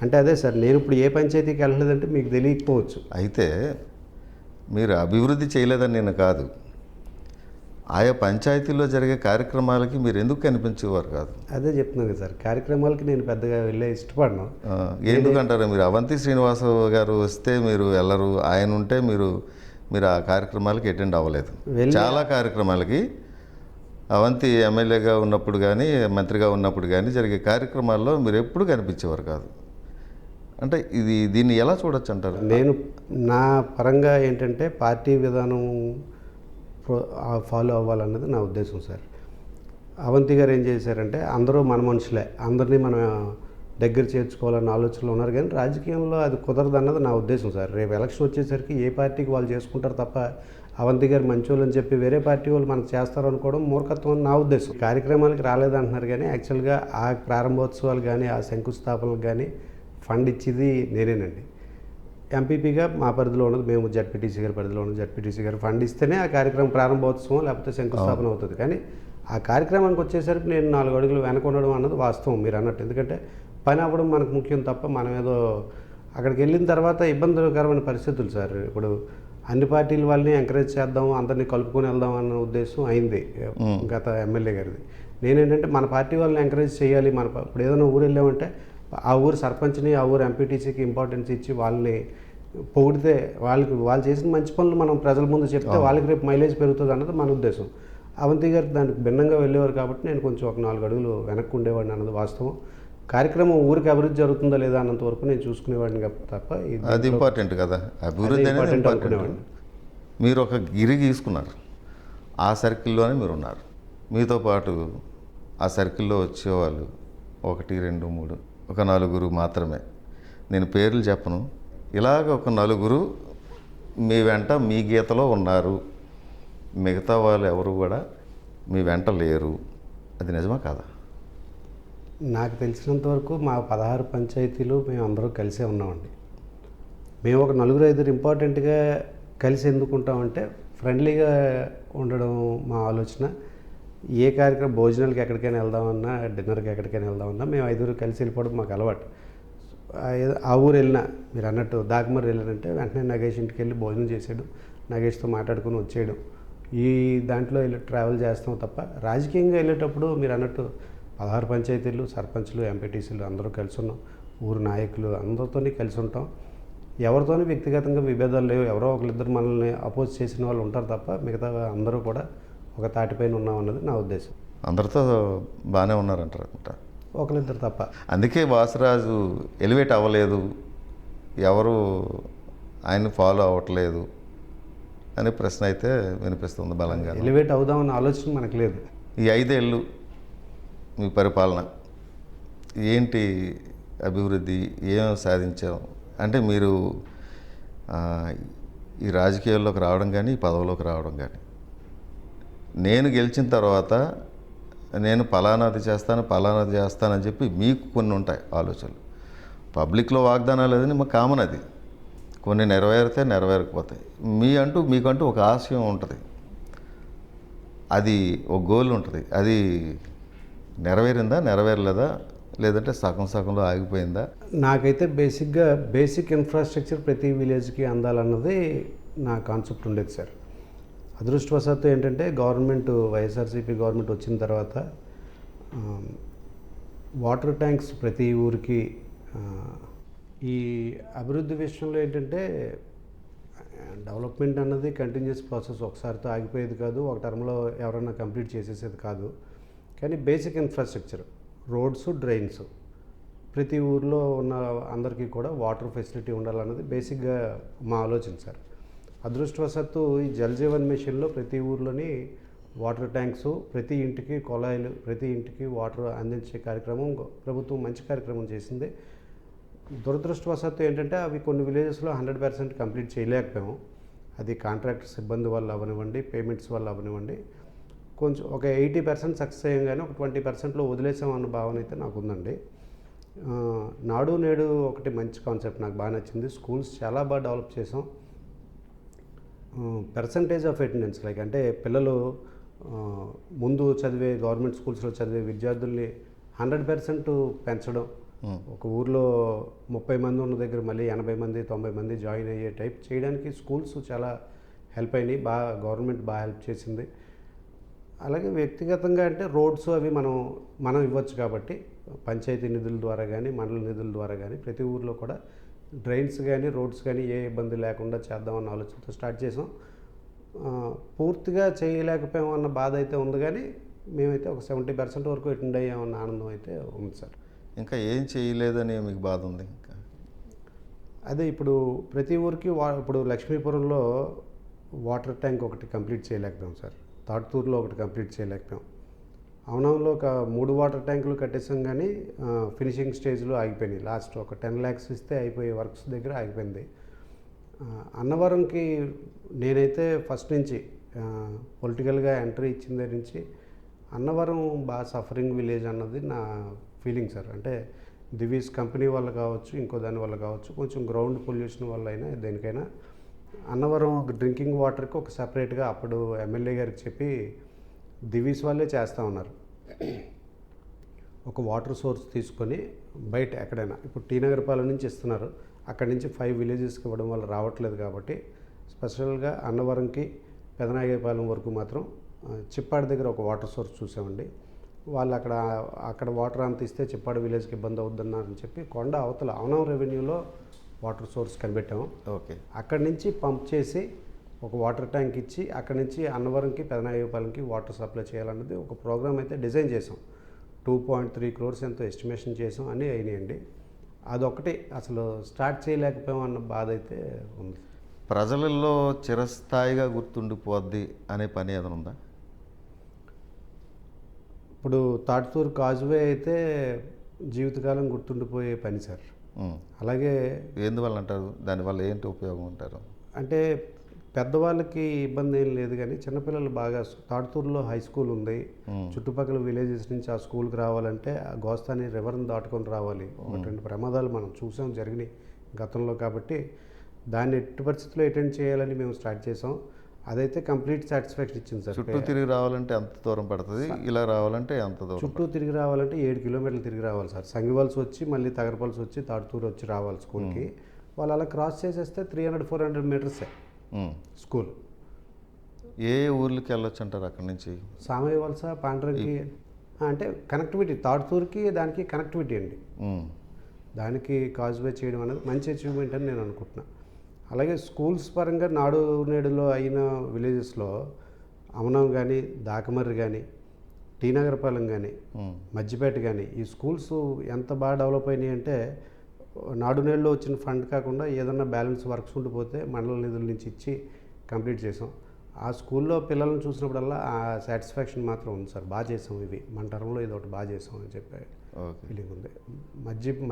అంటే అదే సార్, నేను ఇప్పుడు ఏ పంచాయతీకి వెళ్ళలేదంటే మీకు తెలియకపోవచ్చు. అయితే మీరు అభివృద్ధి చేయలేదని నేను కాదు, ఆయా పంచాయతీల్లో జరిగే కార్యక్రమాలకి మీరు ఎందుకు కనిపించేవారు కాదు. అదే చెప్తున్నాను కదా సార్, కార్యక్రమాలకి నేను పెద్దగా వెళ్ళే ఇష్టపడను. ఎందుకంటారు? మీరు అవంతి శ్రీనివాసరావు గారు వస్తే మీరు వెళ్ళరు, ఆయన ఉంటే మీరు ఆ కార్యక్రమాలకి అటెండ్ అవ్వలేదు. చాలా కార్యక్రమాలకి అవంతి ఎమ్మెల్యేగా ఉన్నప్పుడు కానీ మంత్రిగా ఉన్నప్పుడు కానీ జరిగే కార్యక్రమాల్లో మీరు ఎప్పుడు కనిపించేవారు కాదు. అంటే దీన్ని ఎలా చూడొచ్చు అంటారు? నేను నా పరంగా ఏంటంటే పార్టీ విధానం ఫాలో అవ్వాలన్నది నా ఉద్దేశం సార్. అవంతి గారు ఏం చేశారంటే అందరూ మన మనుషులే, అందరినీ మనం దగ్గర చేర్చుకోవాలన్న ఆలోచనలో ఉన్నారు. కానీ రాజకీయంలో అది కుదరదు అన్నది నా ఉద్దేశం సార్. రేపు ఎలక్షన్ వచ్చేసరికి ఏ పార్టీకి వాళ్ళు చేసుకుంటారు తప్ప అవంతి గారు మంచోళ్ళు అని చెప్పి వేరే పార్టీ వాళ్ళు మనకు చేస్తారు అనుకోవడం మూర్ఖత్వం అని నా ఉద్దేశం. కార్యక్రమాలకి రాలేదంటున్నారు కానీ యాక్చువల్గా ఆ ప్రారంభోత్సవాలు కానీ ఆ శంకుస్థాపనలకు కానీ ఫండ్ ఇచ్చేది నేనేనండి. ఎంపీపీగా మా పరిధిలో ఉన్నది, మేము జడ్పీటీసీ గారి పరిధిలో ఉన్నది, జడ్పీటీసీ గారు ఫండ్ ఇస్తేనే ఆ కార్యక్రమం ప్రారంభోత్సవం లేకపోతే శంకుస్థాపన అవుతుంది. కానీ ఆ కార్యక్రమానికి వచ్చేసరికి నేను 4 అడుగులు వెనక ఉండడం అన్నది వాస్తవం మీరు అన్నట్టు. ఎందుకంటే పని అవ్వడం మనకు ముఖ్యం తప్ప మనం ఏదో అక్కడికి వెళ్ళిన తర్వాత ఇబ్బందికరమైన పరిస్థితులు సార్. ఇప్పుడు అన్ని పార్టీల వాళ్ళని ఎంకరేజ్ చేద్దాం, అందరినీ కలుపుకొని వెళ్దాం అన్న ఉద్దేశం అయింది గత ఎమ్మెల్యే గారిది. నేనేంటంటే మన పార్టీ వాళ్ళని ఎంకరేజ్ చేయాలి. ఇప్పుడు ఏదైనా ఊరు వెళ్ళామంటే ఆ ఊరు సర్పంచ్ని, ఆ ఊరు ఎంపీటీసీకి ఇంపార్టెన్స్ ఇచ్చి వాళ్ళని పొగిడితే వాళ్ళు చేసిన మంచి పనులు మనం ప్రజల ముందు చెప్తే వాళ్ళకి రేపు మైలేజ్ పెరుగుతుంది అన్నది మన ఉద్దేశం. అవంతి గారు దానికి భిన్నంగా వెళ్ళేవారు కాబట్టి నేను కొంచెం ఒక 4 అడుగులు వెనక్కి ఉండేవాడిని అన్నది వాస్తవం. కార్యక్రమం ఊరికి అభివృద్ధి జరుగుతుందా లేదా అన్నంత వరకు నేను చూసుకునేవాడిని తప్ప అది ఇంపార్టెంట్ కదా, అభివృద్ధి అనేది ఇంపార్టెంట్. మీరు ఒక గిరి గీసుకున్నారు, ఆ సర్కిల్లోనే మీరు ఉన్నారు. మీతో పాటు ఆ సర్కిల్లో వచ్చేవాళ్ళు 1, 2, 3 ఒక 4 మాత్రమే. నేను పేర్లు చెప్పను. ఇలాగ ఒక 4 మీ వెంట మీ గీతలో ఉన్నారు, మిగతా వాళ్ళు ఎవరు కూడా మీ వెంట లేరు. అది నిజమా కాదా? నాకు తెలిసినంత వరకు మా 16 పంచాయతీలు మేము అందరూ కలిసే ఉన్నామండి. మేము ఒక 4-5 ఇంపార్టెంట్గా కలిసి ఎందుకుంటామంటే ఫ్రెండ్లీగా ఉండడం మా ఆలోచన. ఏ కార్యక్రమం భోజనాలకి ఎక్కడికైనా వెళ్దామన్నా, డిన్నర్కి ఎక్కడికైనా వెళ్దామన్నా మేము 5 కలిసి వెళ్ళిపోవడం మాకు అలవాటు. ఆ ఊరు వెళ్ళినా మీరు అన్నట్టు దాకమర్రి వెళ్ళానంటే వెంటనే నగేష్ ఇంటికి వెళ్ళి భోజనం చేసేయడం, నగేష్తో మాట్లాడుకుని వచ్చేయడం, ఈ దాంట్లో వెళ్ళి ట్రావెల్ చేస్తాం తప్ప రాజకీయంగా వెళ్ళేటప్పుడు మీరు అన్నట్టు 16 పంచాయతీలు, సర్పంచ్లు, ఎంపీటీసీలు అందరూ కలిసి ఉన్నాం. ఊరు నాయకులు అందరితో కలిసి ఉంటాం. ఎవరితోనూ వ్యక్తిగతంగా విభేదాలు లేవు. ఎవరో ఒకరిద్దరు మనల్ని అపోజ్ చేసిన వాళ్ళు ఉంటారు తప్ప మిగతా అందరూ కూడా ఒక తాటిపైన ఉన్నాం అన్నది నా ఉద్దేశం. అందరితో బాగానే ఉన్నారంటారు అనుకుంటా, ఒకరిద్దరు తప్ప. అందుకే వాసరాజు ఎలివేట్ అవ్వలేదు, ఎవరు ఆయన ఫాలో అవ్వట్లేదు అనే ప్రశ్న అయితే వినిపిస్తుంది బలంగా. ఎలివేట్ అవుదామన్న ఆలోచన మనకు లేదు. ఈ 5 ఏళ్ళు మీ పరిపాలన ఏంటి, అభివృద్ధి ఏం సాధించాం అంటే మీరు ఈ రాజకీయాల్లోకి రావడం కానీ ఈ పదవిలోకి రావడం కానీ, నేను గెలిచిన తర్వాత నేను పలానాది చేస్తానని చెప్పి మీకు కొన్ని ఉంటాయి ఆలోచనలు. పబ్లిక్లో వాగ్దానాలు అది మా కామన్, అది కొన్ని నెరవేరితే నెరవేరకపోతాయి. మీకంటూ ఒక ఆశయం ఉంటుంది. అది ఒక గోల్ ఉంటుంది, అది నెరవేరిందా, నెరవేరలేదా, లేదంటే సగం సగంలో ఆగిపోయిందా? నాకైతే బేసిక్ ఇన్ఫ్రాస్ట్రక్చర్ ప్రతి విలేజ్కి అందాలన్నది నా కాన్సెప్ట్ ఉండేది సార్. అదృష్టవశాత్తు ఏంటంటే వైఎస్ఆర్సీపీ గవర్నమెంట్ వచ్చిన తర్వాత వాటర్ ట్యాంక్స్ ప్రతి ఊరికి, ఈ అభివృద్ధి విషయంలో ఏంటంటే డెవలప్మెంట్ అన్నది కంటిన్యూస్ ప్రాసెస్, ఒకసారితో ఆగిపోయేది కాదు, ఒక టర్మ్లో ఎవరైనా కంప్లీట్ చేసేసేది కాదు. కానీ బేసిక్ ఇన్ఫ్రాస్ట్రక్చర్, రోడ్స్, డ్రైన్స్, ప్రతి ఊర్లో ఉన్న అందరికీ కూడా వాటర్ ఫెసిలిటీ ఉండాలన్నది బేసిక్గా మా ఆలోచన సార్. అదృష్టవశాత్తు ఈ జల్ జీవన్ మిషన్లో ప్రతి ఊర్లోని వాటర్ ట్యాంక్స్, ప్రతి ఇంటికి కొళాయిలు, ప్రతి ఇంటికి వాటర్ అందించే కార్యక్రమం ప్రభుత్వం మంచి కార్యక్రమం చేసింది. దురదృష్టవశాత్తు ఏంటంటే అవి కొన్ని విలేజెస్లో 100% కంప్లీట్ చేయలేకపోయాము. అది కాంట్రాక్టర్ సిబ్బంది వల్ల అవనివ్వండి, పేమెంట్స్ వల్ల అవనివ్వండి, కొంచెం ఒక 80% సక్సెస్ అయ్యాం, ఒక 20%లో వదిలేసాం అన్న భావన అయితే నాకు ఉందండి. నాడు నేడు ఒకటి మంచి కాన్సెప్ట్ నాకు బాగా నచ్చింది. స్కూల్స్ చాలా బాగా డెవలప్ చేసాం. పర్సంటేజ్ ఆఫ్ అటెండెన్స్, లైక్ అంటే పిల్లలు ముందు చదివే గవర్నమెంట్ స్కూల్స్లో చదివే విద్యార్థుల్ని 100% పెంచడం, ఒక ఊర్లో 30 మంది ఉన్న దగ్గర మళ్ళీ 80 మంది 90 మంది జాయిన్ అయ్యే టైప్ చేయడానికి స్కూల్స్ చాలా హెల్ప్ అయినాయి. గవర్నమెంట్ బాగా హెల్ప్ చేసింది. అలాగే వ్యక్తిగతంగా అంటే రోడ్స్ అవి మనం ఇవ్వచ్చు కాబట్టి పంచాయతీ నిధుల ద్వారా కానీ మండల నిధుల ద్వారా కానీ ప్రతి ఊర్లో కూడా డ్రైన్స్ కానీ రోడ్స్ కానీ ఏ ఇబ్బంది లేకుండా చేద్దామన్న ఆలోచనతో స్టార్ట్ చేసాం. పూర్తిగా చేయలేకపోయాం అన్న బాధ అయితే ఉంది, కానీ మేమైతే ఒక 70% వరకు అటెండ్ అయ్యామన్న ఆనందం అయితే ఉంది సార్. ఇంకా ఏం చేయలేదని మీకు బాధ ఉంది? ఇంకా అదే ఇప్పుడు ప్రతి ఊరికి ఇప్పుడు లక్ష్మీపురంలో వాటర్ ట్యాంక్ ఒకటి కంప్లీట్ చేయలేకపోయాం సార్. తాడ్తూరులో ఒకటి కంప్లీట్ చేయలేకపోయాం. అవునంలో ఒక 3 వాటర్ ట్యాంకులు కట్టేసాం, కానీ ఫినిషింగ్ స్టేజ్లో ఆగిపోయినాయి. లాస్ట్ ఒక 10 lakhs ఇస్తే అయిపోయే వర్క్స్ దగ్గర ఆగిపోయింది. అన్నవరంకి నేనైతే ఫస్ట్ నుంచి పొలిటికల్గా ఎంట్రీ ఇచ్చిన దగ్గర నుంచి అన్నవరం బాగా సఫరింగ్ విలేజ్ అన్నది నా ఫీలింగ్ సార్. అంటే దివీస్ కంపెనీ వల్ల కావచ్చు, ఇంకో దాని వల్ల కావచ్చు, కొంచెం గ్రౌండ్ పొల్యూషన్ వల్ల అయినా దేనికైనా అన్నవరం డ్రింకింగ్ వాటర్కి ఒక సపరేట్గా అప్పుడు ఎమ్మెల్యే గారికి చెప్పి దివీస్ వాళ్ళే చేస్తూ ఉన్నారు. ఒక వాటర్ సోర్స్ తీసుకొని బయట ఎక్కడైనా, ఇప్పుడు టీ నగరపాలెం నుంచి ఇస్తున్నారు, అక్కడి నుంచి 5 villagesకి ఇవ్వడం వల్ల రావట్లేదు కాబట్టి స్పెషల్గా అన్నవరంకి పెదనాగేపాలెం వరకు మాత్రం చిప్పాడి దగ్గర ఒక వాటర్ సోర్స్ చూసామండి. వాళ్ళు అక్కడ వాటర్ అంత ఇస్తే చిప్పాడి విలేజ్కి ఇబ్బంది అవుద్దన్నారని చెప్పి కొండ అవతల అవనం రెవెన్యూలో వాటర్ సోర్స్ కనిపెట్టాము. ఓకే. అక్కడి నుంచి పంప్ చేసి ఒక వాటర్ ట్యాంక్ ఇచ్చి అక్కడి నుంచి అన్నవరంకి పెదనాగేపాలెంకి వాటర్ సప్లై చేయాలన్నది ఒక ప్రోగ్రామ్ అయితే డిజైన్ చేసాం. 2.3 crores ఎంతో ఎస్టిమేషన్ చేసాం, అన్నీ అయినాయండి. అదొకటి అసలు స్టార్ట్ చేయలేకపోయాం అన్న బాధ అయితే ఉంది. ప్రజలలో చిరస్థాయిగా గుర్తుండిపోద్ది అనే పని ఏదైనా ఉందా? ఇప్పుడు తాడ్తూరు కాజువే అయితే జీవితకాలం గుర్తుండిపోయే పని సార్. అలాగే ఎందువల్ల అంటారు? దానివల్ల ఏంటి ఉపయోగం అంటారు? అంటే పెద్దవాళ్ళకి ఇబ్బంది ఏం లేదు, కానీ చిన్నపిల్లలు బాగా తాడ్తూరులో హై స్కూల్ ఉంది. చుట్టుపక్కల విలేజెస్ నుంచి ఆ స్కూల్కి రావాలంటే ఆ గోస్తాని రివర్ని దాటుకొని రావాలి. 1-2 ప్రమాదాలు మనం చూసాం జరిగినాయి గతంలో, కాబట్టి దాన్ని ఎట్టి పరిస్థితుల్లో అటెండ్ చేయాలని మేము స్టార్ట్ చేసాం. అదైతే కంప్లీట్ సాటిస్ఫాక్షన్ ఇచ్చింది సార్. చుట్టూ తిరిగి రావాలంటే ఎంత దూరం పడుతుంది, ఇలా రావాలంటే ఎంత దూరం? చుట్టూ తిరిగి రావాలంటే 7 kilometers తిరిగి రావాలి సార్. సంగివలసి వచ్చి మళ్ళీ తగరపల్సి వచ్చి తాడ్తూరు వచ్చి రావాలి స్కూల్కి. వాళ్ళు అలా క్రాస్ చేసేస్తే 300-400 meters స్కూల్. ఏ ఊర్లకి వెళ్ళొచ్చు అంటారు అక్కడి నుంచి? సామయ్య వలస, పాండ్రంకి, అంటే కనెక్టివిటీ తాడ్తూరుకి దానికి కనెక్టివిటీ అండి. దానికి కాజ్వే చేయడం అనేది మంచి అచీవ్మెంట్ అని నేను అనుకుంటున్నాను. అలాగే స్కూల్స్ పరంగా నాడు నేడులో అయిన విలేజెస్లో అమనం కానీ, దాకమర్రి కానీ, టీ నగరపాలెం కానీ, మధ్యపేట కానీ, ఈ స్కూల్స్ ఎంత బాగా డెవలప్ అయినాయి అంటే నాడు నేడులో వచ్చిన ఫండ్ కాకుండా ఏదన్నా బ్యాలెన్స్ వర్క్స్ ఉండిపోతే మండల నిధుల నుంచి ఇచ్చి కంప్లీట్ చేసాం. ఆ స్కూల్లో పిల్లలను చూసినప్పుడల్లా ఆ సాటిస్ఫాక్షన్ మాత్రం ఉంది సార్. బాగా చేసాం, ఇవి మన టర్మ్లో ఇది ఒకటి బాగా చేసాం అని చెప్పి ఫీలింగ్ ఉంది.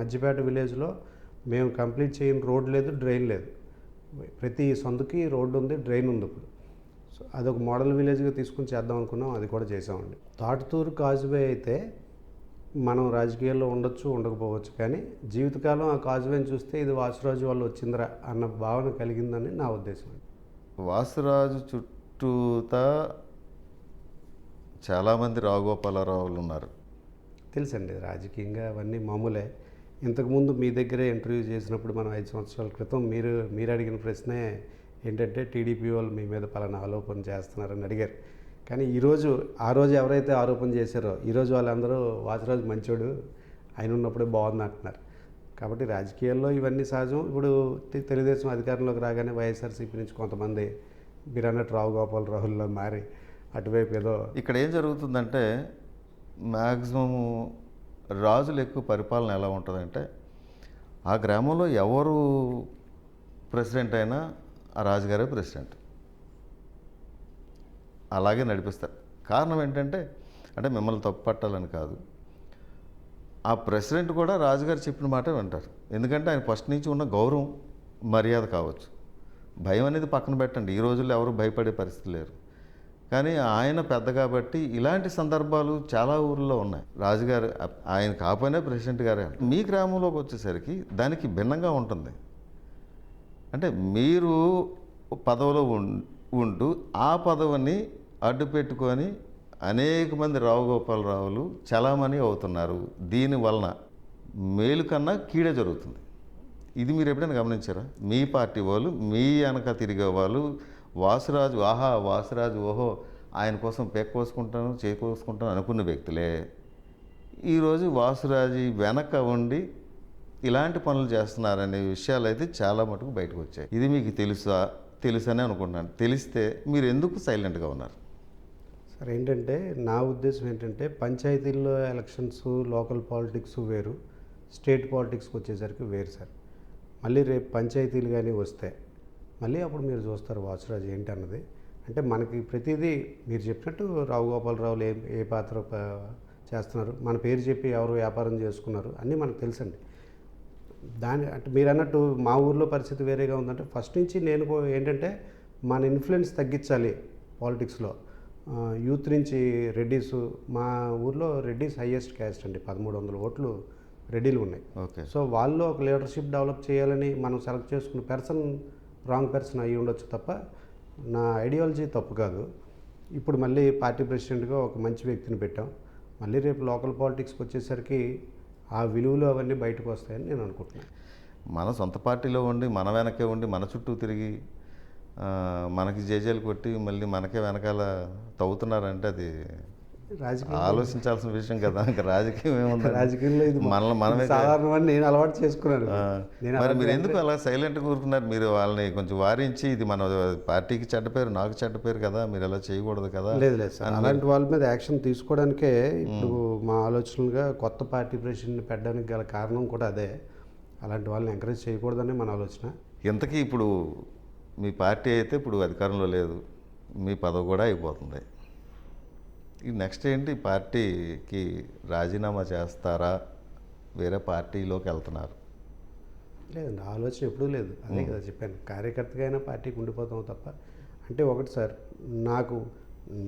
మధ్యపేట విలేజ్లో మేము కంప్లీట్ చేయని రోడ్ లేదు, డ్రైన్ లేదు. ప్రతి సందుకి రోడ్డు ఉంది, డ్రైన్ ఉంది. ఇప్పుడు సో అదొక మోడల్ విలేజ్గా తీసుకుని చేద్దాం అనుకున్నాం, అది కూడా చేసామండి. తాడ్తూరు కాజ్వే అయితే మనం రాజకీయాల్లో ఉండొచ్చు, ఉండకపోవచ్చు, కానీ జీవితకాలం ఆ కాజ్వేని చూస్తే ఇది వాసురాజు వల్ల వచ్చిందిరా అన్న భావన కలిగిందని నా ఉద్దేశం. వాసురాజు చుట్టూతా చాలామంది రావుగోపాలరావులు ఉన్నారు. తెలుసండి, రాజకీయంగా అవన్నీ మామూలే. ఇంతకుముందు మీ దగ్గరే ఇంటర్వ్యూ చేసినప్పుడు మనం 5 సంవత్సరాల క్రితం మీరు అడిగిన ప్రశ్నే ఏంటంటే టీడీపీ వాళ్ళు మీ మీద పలానా ఆరోపణ చేస్తున్నారని అడిగారు. కానీ ఆ రోజు ఎవరైతే ఆరోపణ చేశారో ఈరోజు వాళ్ళందరూ వాసరాజు మంచోడు, ఆయన ఉన్నప్పుడే బాగుంది అంటున్నారు. కాబట్టి రాజకీయాల్లో ఇవన్నీ సహజం. ఇప్పుడు తెలుగుదేశం అధికారంలోకి రాగానే వైఎస్ఆర్సీపీ నుంచి కొంతమంది మీరు అన్నట్టు రావుగోపాలరావుల్లో మారి అటువైపు ఏదో ఇక్కడ ఏం జరుగుతుందంటే మ్యాక్సిమము రాజులు ఎక్కువ పరిపాలన ఎలా ఉంటుందంటే ఆ గ్రామంలో ఎవరు ప్రెసిడెంట్ అయినా ఆ రాజుగారే ప్రెసిడెంట్, అలాగే నడిపిస్తారు. కారణం ఏంటంటే అంటే మిమ్మల్ని తప్పు పట్టాలని కాదు, ఆ ప్రెసిడెంట్ కూడా రాజుగారు చెప్పిన మాట వింటారు. ఎందుకంటే ఆయన ఫస్ట్ నుంచి ఉన్న గౌరవం మర్యాద కావచ్చు. భయం అనేది పక్కన పెట్టండి, ఈ రోజుల్లో ఎవరు భయపడే పరిస్థితి లేరు. కానీ ఆయన పెద్ద కాబట్టి ఇలాంటి సందర్భాలు చాలా ఊర్లో ఉన్నాయి. రాజుగారు ఆయన కాకపోయినా ప్రెసిడెంట్ గారే. మీ గ్రామంలోకి వచ్చేసరికి దానికి భిన్నంగా ఉంటుంది. అంటే మీరు పదవిలో ఉంటూ ఆ పదవిని అడ్డు పెట్టుకొని అనేక మంది రావుగోపాలరావులు చలామణి అవుతున్నారు. దీనివలన మేలు కన్నా కీడే జరుగుతుంది. ఇది మీరు ఎప్పుడైనా గమనించారా? మీ పార్టీ వాళ్ళు మీ వెనక తిరిగే వాళ్ళు వాసురాజు వాసురాజు ఓహో ఆయన కోసం పెక్కోసుకుంటాను చేకోసుకుంటాను అనుకున్న వ్యక్తులే ఈరోజు వాసురాజు వెనక ఉండి ఇలాంటి పనులు చేస్తున్నారనే విషయాలు అయితే చాలా మటుకు బయటకు వచ్చాయి. ఇది మీకు తెలుసనే అనుకుంటున్నాను. తెలిస్తే మీరు ఎందుకు సైలెంట్గా ఉన్నారు? సార్ ఏంటంటే నా ఉద్దేశం ఏంటంటే పంచాయతీల్లో ఎలక్షన్స్ లోకల్ పాలిటిక్స్ వేరు, స్టేట్ పాలిటిక్స్కి వచ్చేసరికి వేరు సార్. మళ్ళీ రేపు పంచాయతీలు కానీ వస్తే మళ్ళీ అప్పుడు మీరు చూస్తారు వాసురాజు ఏంటి అన్నది. అంటే మనకి ప్రతిదీ మీరు చెప్పినట్టు రావుగోపాలరావులు ఏ పాత్ర చేస్తున్నారు, మన పేరు చెప్పి ఎవరు వ్యాపారం చేసుకున్నారు అన్నీ మనకు తెలుసండి. అంటే మీరు అన్నట్టు మా ఊర్లో పరిస్థితి వేరేగా ఉందంటే ఫస్ట్ నుంచి నేను ఏంటంటే మన ఇన్ఫ్లుయెన్స్ తగ్గించాలి పాలిటిక్స్లో. యూత్ నుంచి రెడ్డీస్, మా ఊర్లో రెడ్డీస్ హైయెస్ట్ క్యాస్ట్ అండి, 1300 ఓట్లు రెడ్డీలు ఉన్నాయి. ఓకే. సో వాళ్ళు ఒక లీడర్షిప్ డెవలప్ చేయాలని మనం సెలెక్ట్ చేసుకున్న రాంగ్ పర్సన్ అయ్యి ఉండొచ్చు తప్ప నా ఐడియాలజీ తప్పు కాదు. ఇప్పుడు మళ్ళీ పార్టీ ప్రెసిడెంట్గా ఒక మంచి వ్యక్తిని పెట్టాం. మళ్ళీ రేపు లోకల్ పాలిటిక్స్కి వచ్చేసరికి ఆ విలువలు అవన్నీ బయటకు వస్తాయని నేను అనుకుంటున్నాను. మన సొంత పార్టీలో ఉండి మన వెనకే ఉండి మన చుట్టూ తిరిగి మనకి జేజేలు కొట్టి మళ్ళీ మనకే వెనకాల తవ్వుతున్నారంటే అది ఆలోచించాల్సిన విషయం కదా. ఇంకా రాజకీయం ఏముంది? రాజకీయంలో ఇది మనమే సాధారణమని నేను అలవాటు చేసుకున్నాను. మరి మీరు ఎందుకు అలా సైలెంట్గా కూరుకున్నారు? మీరు వాళ్ళని కొంచెం వారించి ఇది మన పార్టీకి చెడ్డ పేరు, నాకు చెడ్డ పేరు కదా, మీరు అలా చేయకూడదు కదా. లేదు సార్, అలాంటి వాళ్ళ మీద యాక్షన్ తీసుకోవడానికే ఇప్పుడు మా ఆలోచనలుగా కొత్త పార్టీ ప్రెసిడెంట్ని పెట్టడానికి గల కారణం కూడా అదే. అలాంటి వాళ్ళని ఎంకరేజ్ చేయకూడదని మన ఆలోచన. ఇంతకీ ఇప్పుడు మీ పార్టీ అయితే ఇప్పుడు అధికారంలో లేదు, మీ పదవి కూడా అయిపోతుంది. ఈ నెక్స్ట్ ఏంటి? పార్టీకి రాజీనామా చేస్తారా, వేరే పార్టీలోకి వెళ్తున్నారు? లేదండి, ఆలోచన ఎప్పుడూ లేదు. అదే కదా చెప్పాను, కార్యకర్తగా అయినా పార్టీకి ఉండిపోతాం తప్ప. అంటే ఒకటి సార్,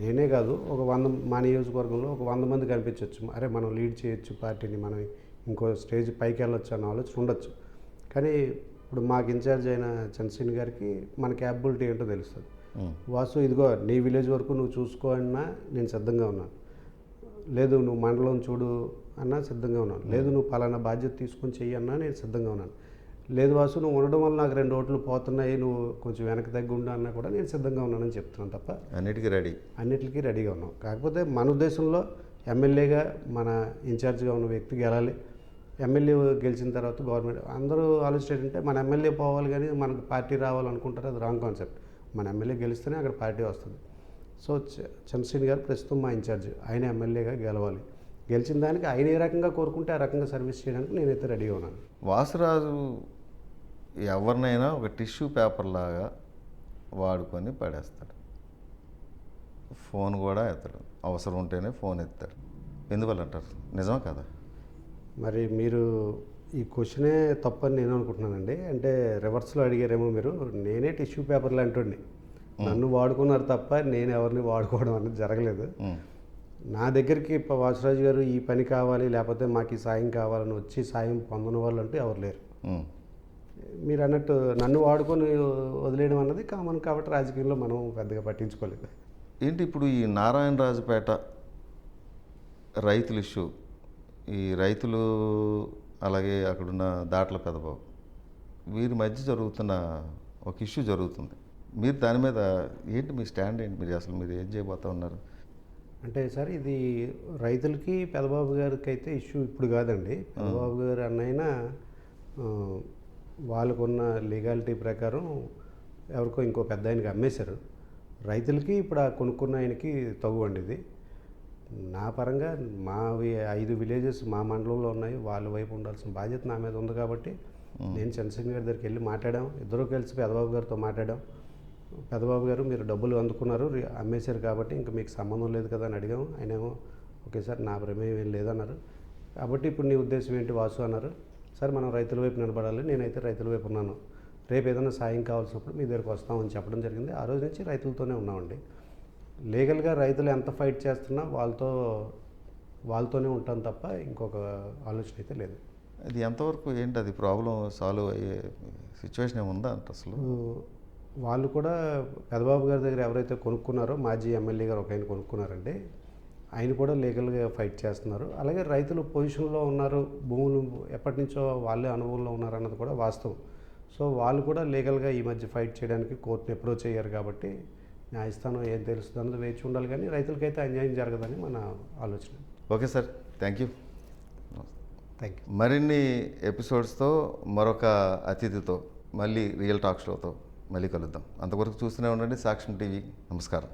నేనే కాదు, మా నియోజకవర్గంలో ఒక 100 మంది కనిపించవచ్చు. అరే మనం లీడ్ చేయొచ్చు పార్టీని, మనం ఇంకో స్టేజ్ పైకి వెళ్ళొచ్చు అన్న ఆలోచన ఉండొచ్చు. కానీ ఇప్పుడు మాకు ఇన్ఛార్జ్ అయిన చంద్రశేఖర్ గారికి మన క్యాపబిలిటీ ఏంటో తెలుస్తుంది. వాసు ఇదిగో నీ విలేజ్ వరకు నువ్వు చూసుకో అన్నా నేను సిద్ధంగా ఉన్నాను, లేదు నువ్వు మండలం చూడు అన్నా సిద్ధంగా ఉన్నాను, లేదు నువ్వు పలానా బాధ్యత తీసుకొని చెయ్యి అన్నా నేను సిద్ధంగా ఉన్నాను, లేదు వాసు నువ్వు ఉండడం వల్ల నాకు 2 ఓట్లు పోతున్నాయి, నువ్వు కొంచెం వెనక్కి తగ్గి ఉండు అన్నా కూడా నేను సిద్ధంగా ఉన్నానని చెప్తున్నాను తప్ప అన్నిటికీ రెడీగా ఉన్నాం. కాకపోతే మన ఉద్దేశంలో ఎమ్మెల్యేగా మన ఇన్ఛార్జ్గా ఉన్న వ్యక్తి గెలాలి. ఎమ్మెల్యే గెలిచిన తర్వాత గవర్నమెంట్ అందరూ ఆలోచించేటంటే మన ఎమ్మెల్యే పోవాలి కానీ మనకు పార్టీ రావాలనుకుంటారు. అది రాంగ్ కాన్సెప్ట్. మన ఎమ్మెల్యే గెలిస్తేనే అక్కడ పార్టీ వస్తుంది. సో చంద్రశేఖర్ గారు ప్రస్తుతం మా ఇన్ఛార్జ్, ఆయన ఎమ్మెల్యేగా గెలవాలి. గెలిచిన దానికి ఆయన ఏ రకంగా కోరుకుంటే ఆ రకంగా సర్వీస్ చేయడానికి నేనైతే రెడీగా ఉన్నాను. వాసురాజు ఎవరినైనా ఒక టిష్యూ పేపర్ లాగా వాడుకొని పడేస్తాడు. ఫోన్ కూడా ఎత్తాడు, అవసరం ఉంటేనే ఫోన్ ఎత్తాడు. ఎందువల్ల అంటారు? నిజమా కదా? మరి మీరు ఈ క్వశ్చనే తప్పని నేను అనుకుంటున్నానండి. అంటే రివర్స్లో అడిగారేమో మీరు. నేనే టిష్యూ పేపర్ లాంటి నన్ను వాడుకున్నారు తప్ప నేను ఎవరిని వాడుకోవడం అనేది జరగలేదు. నా దగ్గరికి వాసురాజు గారు ఈ పని కావాలి లేకపోతే మాకు ఈ సాయం కావాలని వచ్చి సాయం పొందని వాళ్ళు అంటూ ఎవరు లేరు. మీరు అన్నట్టు నన్ను వాడుకొని వదిలేయడం అన్నది కామన్ కాబట్టి రాజకీయంలో మనం పెద్దగా పట్టించుకోలేదు. ఏంటి ఇప్పుడు ఈ నారాయణరాజుపేట రైతుల ఇష్యూ, ఈ రైతులు అలాగే అక్కడున్న దాట్ల పెదబాబు వీరి మధ్య జరుగుతున్న ఒక ఇష్యూ జరుగుతుంది. మీరు దాని మీద ఏంటి మీ స్టాండ్ ఏంటి? మీరు ఏం చేయబోతా ఉన్నారు? అంటే సార్ ఇది రైతులకి పెదబాబు గారికి అయితే ఇష్యూ ఇప్పుడు కాదండి. పెదబాబు గారు అన్నైనా వాళ్ళకున్న లీగాలిటీ ప్రకారం ఎవరికో ఇంకో పెద్ద ఆయనకి అమ్మేశారు. రైతులకి ఇప్పుడు ఆ కొనుక్కున్న ఆయనకి తగువండి ఇది. నా పరంగా మావి 5 విలేజెస్ మా మండలంలో ఉన్నాయి, వాళ్ళ వైపు ఉండాల్సిన బాధ్యత నా మీద ఉంది కాబట్టి నేను చంద్రశేఖర్ గారి దగ్గరికి వెళ్ళి మాట్లాడాం. ఇద్దరు కలిసి పెదబాబు గారితో మాట్లాడాం. పెదబాబు గారు మీరు డబ్బులు అందుకున్నారు, అమ్మేశారు కాబట్టి ఇంకా మీకు సంబంధం లేదు కదా అని అడిగాము. ఆయనేమో ఓకే సార్ నా ప్రమేయం ఏం లేదన్నారు. కాబట్టి ఇప్పుడు నీ ఉద్దేశం ఏంటి వాసు అన్నారు. సార్ మనం రైతుల వైపు నిలబడాలి, నేనైతే రైతుల వైపు ఉన్నాను, రేపు ఏదైనా సాయం కావాల్సినప్పుడు మీ దగ్గరకు వస్తామని చెప్పడం జరిగింది. ఆ రోజు నుంచి రైతులతోనే ఉన్నామండి. లీగల్గా రైతులు ఎంత ఫైట్ చేస్తున్నా వాళ్ళతోనే ఉంటాను తప్ప ఇంకొక ఆలోచన అయితే లేదు. అది ఎంతవరకు ఏంటి అది ప్రాబ్లం సాల్వ్ అయ్యే సిచ్యువేషన్ ఏముందా అంటే అసలు? వాళ్ళు కూడా పెదబాబు గారి దగ్గర ఎవరైతే కొనుక్కున్నారో మాజీ ఎమ్మెల్యే గారు ఒక ఆయన కొనుక్కున్నారండి, ఆయన కూడా లీగల్గా ఫైట్ చేస్తున్నారు. అలాగే రైతులు పొజిషన్లో ఉన్నారు, భూములు ఎప్పటి నుంచో వాళ్ళే అనుభవంలో ఉన్నారు అన్నది కూడా వాస్తవం. సో వాళ్ళు కూడా లీగల్గా ఈ మధ్య ఫైట్ చేయడానికి కోర్టుని అప్రోచ్ అయ్యారు కాబట్టి న్యాయస్థానం ఏం తెలుస్తుంది అన్నది వేచి ఉండాలి, కానీ రైతులకైతే అన్యాయం జరగదని మన ఆలోచన. Okay sir, thank you. Thank you. మరిన్ని ఎపిసోడ్స్తో మరొక అతిథితో మళ్ళీ రియల్ టాక్ షోతో మళ్ళీ కలుద్దాం. అంతవరకు చూస్తూనే ఉండండి సాక్ష్యం టీవీ. నమస్కారం.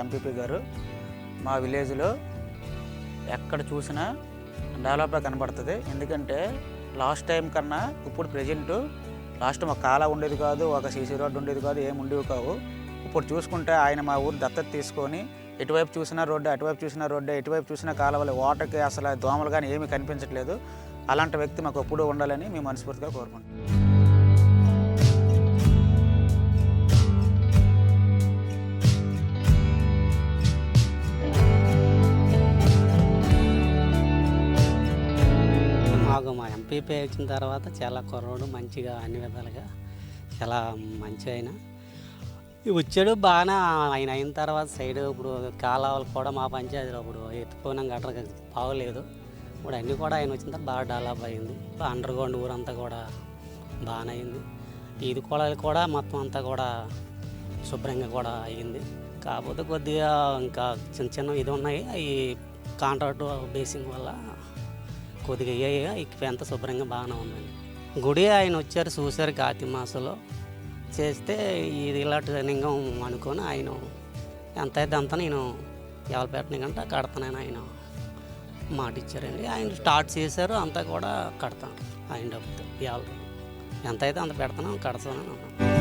ఎంపీపీ గారు మా విలేజ్లో ఎక్కడ చూసినా డెవలప్గా కనబడుతుంది. ఎందుకంటే లాస్ట్ టైం కన్నా ఇప్పుడు ప్రజెంట్ లాస్ట్ ఒక కాలా ఉండేది కాదు, ఒక సీసీ రోడ్డు ఉండేది కాదు, ఏమి ఉండేవి కావు. ఇప్పుడు చూసుకుంటే ఆయన మా ఊరు దత్తత తీసుకొని ఎటువైపు చూసినా రోడ్డు, అటువైపు చూసినా రోడ్డు, ఎటువైపు చూసినా కాలువలు, వాటర్కి అసలు దోమలు కానీ ఏమీ కనిపించట్లేదు. అలాంటి వ్యక్తి మాకు ఎప్పుడూ ఉండాలని మేము మనస్ఫూర్తిగా కోరుకుంటున్నాం. మా ఎంపీపీ వచ్చిన తర్వాత చాలా కుర్రోడు, మంచిగా అన్ని విధాలుగా చాలా మంచి ఆయన వచ్చాడు. బాగానే ఆయన అయిన తర్వాత సైడ్ ఇప్పుడు కాలువలు కూడా మా పంచాయతీలో ఇప్పుడు ఎత్తుకోవడం గట్ర బాగోలేదు. ఇప్పుడు అన్నీ కూడా ఆయన వచ్చిన తర్వాత బాగా డెవలప్ అయింది. అండర్ గ్రౌండ్ ఊరంతా కూడా బాగానే అయింది. ఈది కొళాయిలు కూడా మొత్తం అంతా కూడా శుభ్రంగా కూడా అయ్యింది. కాకపోతే కొద్దిగా ఇంకా చిన్న చిన్న ఇది ఉన్నాయి, అవి కాంట్రాక్ట్ బేసింగ్ వల్ల కొద్దిగా ఎంత శుభ్రంగా బాగానే ఉందండి. గుడి ఆయన వచ్చారు చూశారు కార్తీక మాసంలో చేస్తే ఇది ఇలా ట్రైనింగ్ అనుకొని ఆయన ఎంత అయితే అంతా నేను ఎవరు పెట్టినాకంటే కడతానని ఆయన మాట ఇచ్చారండి. ఆయన స్టార్ట్ చేశారు, అంతా కూడా కడతాను ఆయన డబ్బుతో ఎవరు ఎంత అయితే అంత పెడతాను కడతానని అన్నాను.